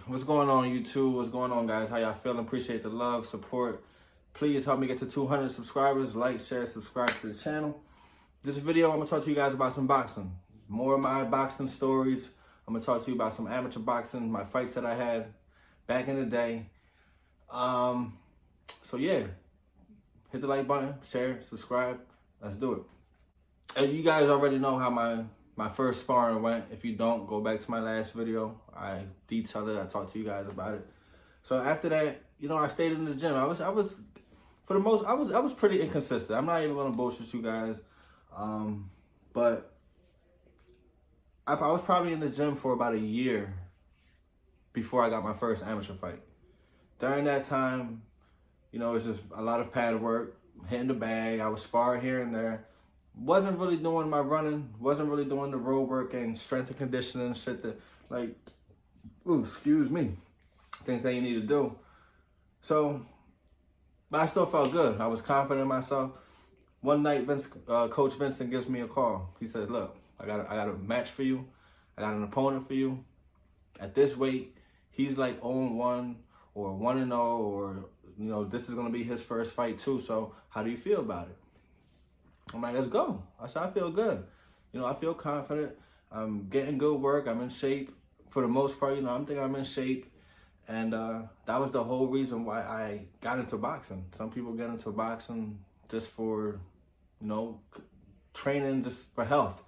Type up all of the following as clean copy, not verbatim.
What's going on, YouTube? What's going on, guys? How y'all feeling? Appreciate the love, support. Please help me get to 200 subscribers. Like, share, subscribe to the channel. This video, I'm going to talk to you guys about some boxing. More of my boxing stories. I'm going to talk to you about some amateur boxing, my fights that I had back in the day. So yeah, hit the like button, share, subscribe. Let's do it. And you guys already know how my first sparring went. If you don't, go back to my last video. I detailed it. I talked to you guys about it. So after that, I stayed in the gym. I was pretty inconsistent. I'm not even gonna bullshit you guys. But I was probably in the gym for about a year before I got my first amateur fight. During that time, it's just a lot of pad work, hitting the bag. I was sparring here and there. Wasn't really doing my running, wasn't really doing the road work and strength and conditioning and shit that, things that you need to do. So, but I still felt good. I was confident in myself. One night, Coach Vincent gives me a call. He said, look, I got a match for you. I got an opponent for you. At this weight, he's like 0-1 or 1-0 or, this is going to be his first fight too. So how do you feel about it? I'm like, let's go. I said, I feel good. I feel confident. I'm getting good work. I'm in shape for the most part. I think I'm in shape. And that was the whole reason why I got into boxing. Some people get into boxing just for, training, just for health.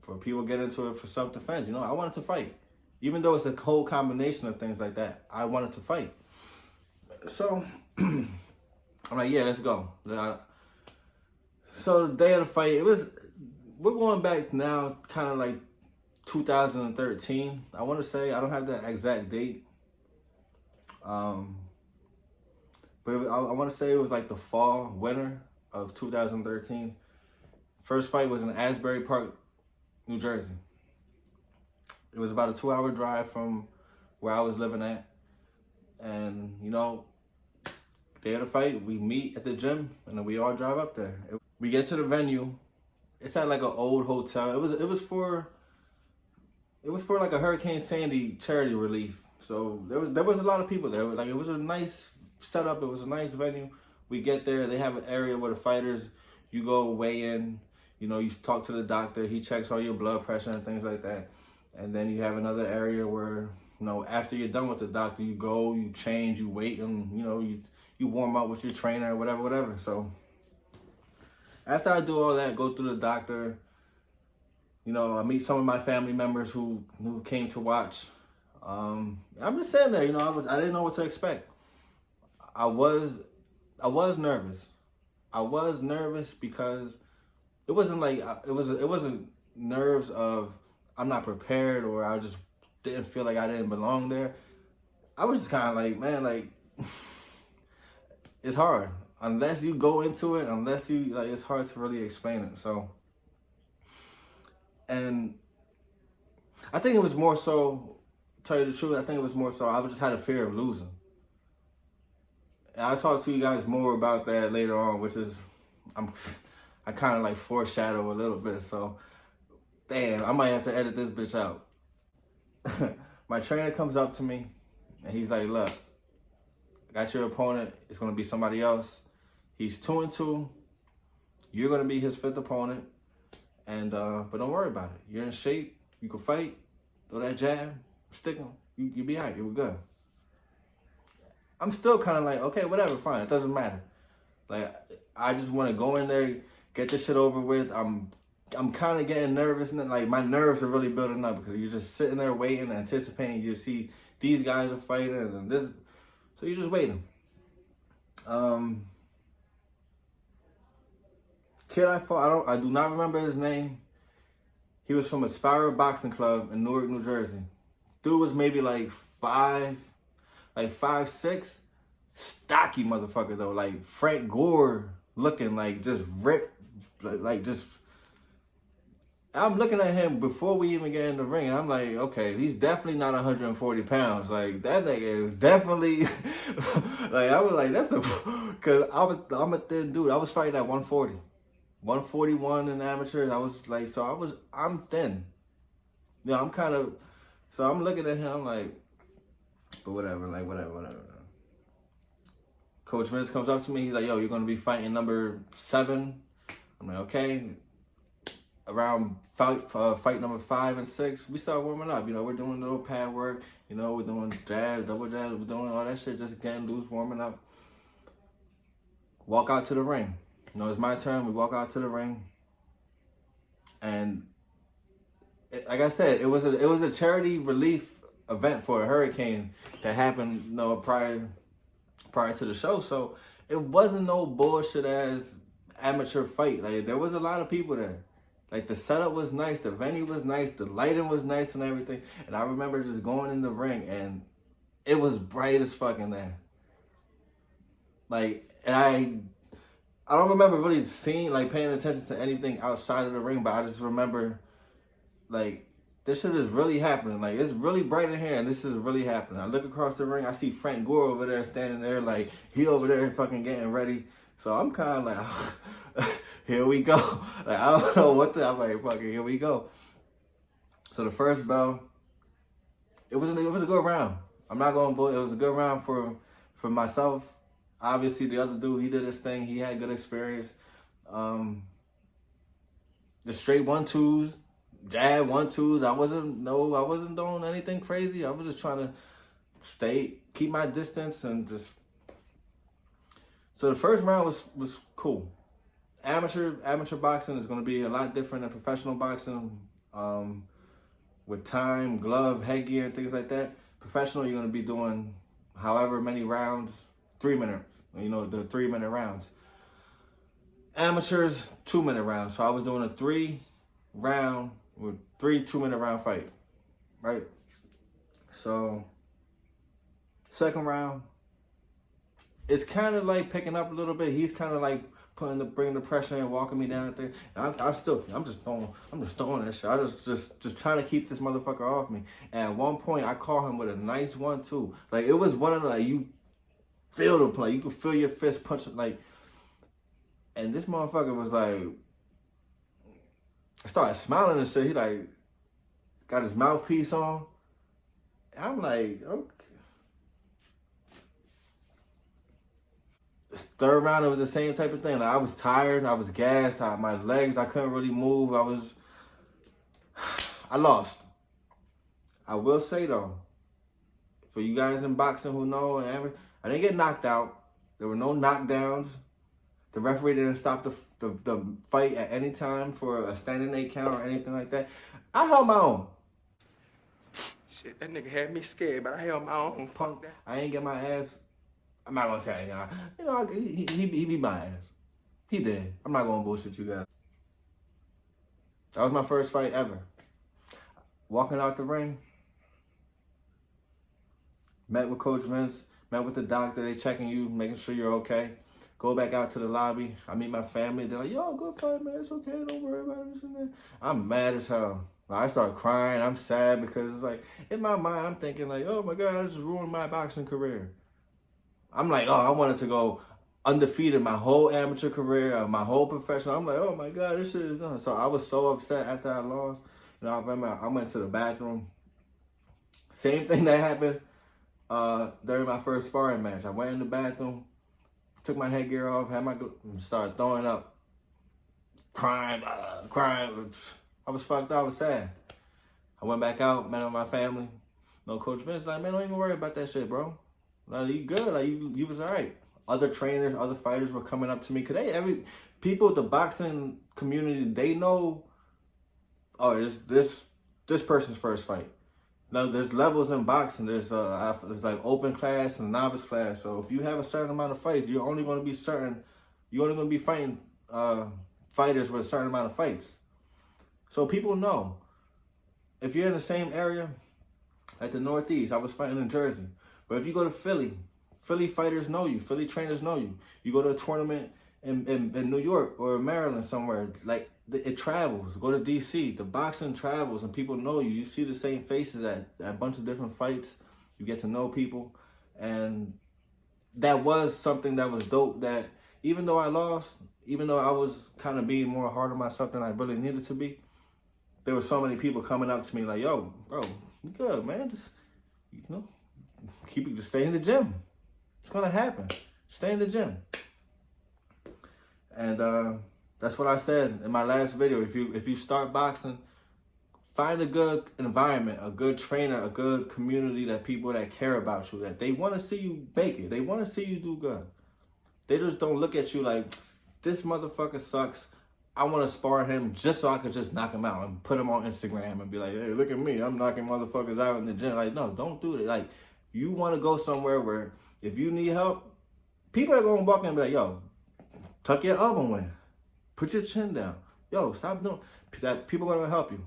For people get into it for self-defense. I wanted to fight. Even though it's a whole combination of things like that, I wanted to fight. So I'm like, yeah, let's go. So the day of the fight, we're going back now, kind of like 2013. I want to say, I don't have the exact date. But I want to say it was like the fall, winter of 2013. First fight was in Asbury Park, New Jersey. It was about a 2-hour drive from where I was living at. And, day of the fight, we meet at the gym and then we all drive up there. We get to the venue. It's at like an old hotel. It was for like a Hurricane Sandy charity relief. So there was a lot of people there. Like, it was a nice setup. It was a nice venue. We get there. They have an area where the fighters, you go weigh in. You talk to the doctor. He checks all your blood pressure and things like that. And then you have another area where, after you're done with the doctor, you go, you change, you wait, and you warm up with your trainer, whatever. So after I do all that, go through the doctor, I meet some of my family members who came to watch. I'm just sitting there, I didn't know what to expect. I was nervous. I was nervous because it wasn't like, it wasn't nerves of I'm not prepared or I just didn't feel like I didn't belong there. I was just kind of like, man, it's hard. Unless you go into it, it's hard to really explain it. So, and I think it was more so, tell you the truth, I think it was more so, I just had a fear of losing. And I'll talk to you guys more about that later on, which is, I kind of foreshadow a little bit. So, damn, I might have to edit this bitch out. My trainer comes up to me and he's like, look, I got your opponent. It's going to be somebody else. He's 2-2. You're going to be his 5th opponent. And, but don't worry about it. You're in shape. You can fight. Throw that jab. Stick him. You'll be all right. You're good. I'm still kind of like, okay, whatever, fine. It doesn't matter. I just want to go in there, get this shit over with. I'm kind of getting nervous, and my nerves are really building up because you're just sitting there waiting, anticipating. You see these guys are fighting, and then this, so you're just waiting. Kid I fought, I do not remember his name. He was from a Spiral Boxing Club in Newark, New Jersey. Dude was maybe 5'6", stocky motherfucker though, like Frank Gore looking, just ripped, just. I'm looking at him before we even get in the ring, and I'm like, okay, he's definitely not 140 pounds. That nigga is definitely, I was like, that's because I'm a thin dude. I was fighting at 140. 141 in amateurs. I'm thin. I'm kind of, so I'm looking at him like, But whatever, like whatever. Coach Vince comes up to me. He's like, "Yo, you're gonna be fighting number 7." I'm like, "Okay." Around fight number 5 and 6, we start warming up. You know, we're doing a little pad work. You know, we're doing jab, double jab. We're doing all that shit, just getting loose, warming up. Walk out to the ring. You know, it's my turn. We walk out to the ring, and like I said, it was a charity relief event for a hurricane that happened, you know, prior to the show. So it wasn't no bullshit ass amateur fight. Like, there was a lot of people there. Like, the setup was nice, the venue was nice, the lighting was nice and everything. And I remember just going in the ring and it was bright as fuck in there. Like, and I don't remember really seeing, like, paying attention to anything outside of the ring, but I just remember, like, this shit is really happening. Like, it's really bright in here and this is really happening. I look across the ring, I see Frank Gore over there standing there, like, he over there fucking getting ready. So I'm kind of like, here we go. Like, I don't know what I'm like, fucking, here we go. So the first bell, it was a good round. I'm not going to bull. It was a good round for myself. Obviously, the other dude, he did his thing. He had good experience. The straight 1-2s, jab 1-2s. I wasn't doing anything crazy. I was just trying to keep my distance and just. So the first round was cool. Amateur boxing is going to be a lot different than professional boxing, with time, glove, headgear, and things like that. Professional, you're going to be doing however many rounds, 3 minutes. You know, the 3-minute rounds. Amateurs, 2-minute rounds. So I was doing a 3-round with 3 2-minute round fight, right? So second round, it's kind of like picking up a little bit. He's kind of like bringing the pressure and walking me down there. And I'm just throwing that shit. I just trying to keep this motherfucker off me. And at one point, I caught him with a nice 1-2. Like, it was one of the, like, you feel the play. You can feel your fist punching, like. And this motherfucker was like, I started smiling and shit. He like got his mouthpiece on. I'm like, okay. Third round, it was the same type of thing. Like, I was tired, I was gassed, my legs, I couldn't really move. I lost. I will say though, for you guys in boxing who know, I didn't get knocked out. There were no knockdowns. The referee didn't stop the fight at any time for a standing 8 count or anything like that. I held my own. Shit, that nigga had me scared, but I held my own. Punk that. I ain't get my ass. I'm not gonna say, he beat my ass. He did. I'm not gonna bullshit you guys. That was my first fight ever. Walking out the ring, met with Coach Vince, met with the doctor. They checking you, making sure you're okay. Go back out to the lobby. I meet my family. They're like, "Yo, good fight, man. It's okay. Don't worry about this and that." I'm mad as hell. I start crying. I'm sad because it's like, in my mind, I'm thinking like, "Oh my God, I just ruined my boxing career." I'm like, oh, I wanted to go undefeated my whole amateur career, my whole professional. I'm like, oh my God, this shit is done. So I was so upset after I lost. You know, I remember I went to the bathroom. Same thing that happened during my first sparring match. I went in the bathroom, took my headgear off, started throwing up, crying. I was fucked up. I was sad. I went back out, met with my family. No, Coach Vince like, man, don't even worry about that shit, bro. Like, you good? Like, you was all right. Other trainers, other fighters were coming up to me because people at the boxing community, they know. Oh, this person's first fight. Now there's levels in boxing. There's like open class and novice class. So if you have a certain amount of fights, you're only going to be fighting fighters with a certain amount of fights. So people know. If you're in the same area, like the Northeast, I was fighting in Jersey. But if you go to Philly fighters know you. Philly trainers know you. You go to a tournament in New York or Maryland somewhere, like it travels. Go to DC. The boxing travels and people know you. You see the same faces at a bunch of different fights. You get to know people. And that was something that was dope, that even though I lost, even though I was kind of being more hard on myself than I really needed to be, there were so many people coming up to me like, yo, bro, you good, man. Just, stay in the gym. It's gonna happen. Stay in the gym. And that's what I said in my last video. If you start boxing, find a good environment, a good trainer, a good community, that people that care about you, that they want to see you make it. They want to see you do good. They just don't look at you like, this motherfucker sucks. I want to spar him just so I could just knock him out and put him on Instagram and be like, hey, look at me. I'm knocking motherfuckers out in the gym. Like, no, don't do it. Like, you want to go somewhere where if you need help, people are going to walk in and be like, yo, tuck your elbow in. Put your chin down. Yo, stop doing that. People are going to help you.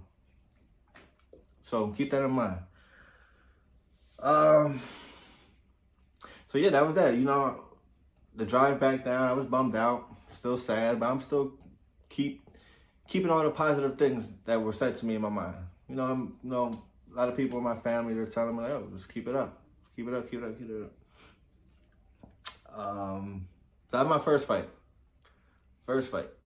So keep that in mind. So yeah, that was that. You know, the drive back down, I was bummed out, still sad, but I'm still keeping all the positive things that were said to me in my mind. You know, a lot of people in my family, they're telling me, like, oh, just keep it up. Keep it up, keep it up, keep it up. So that was my first fight.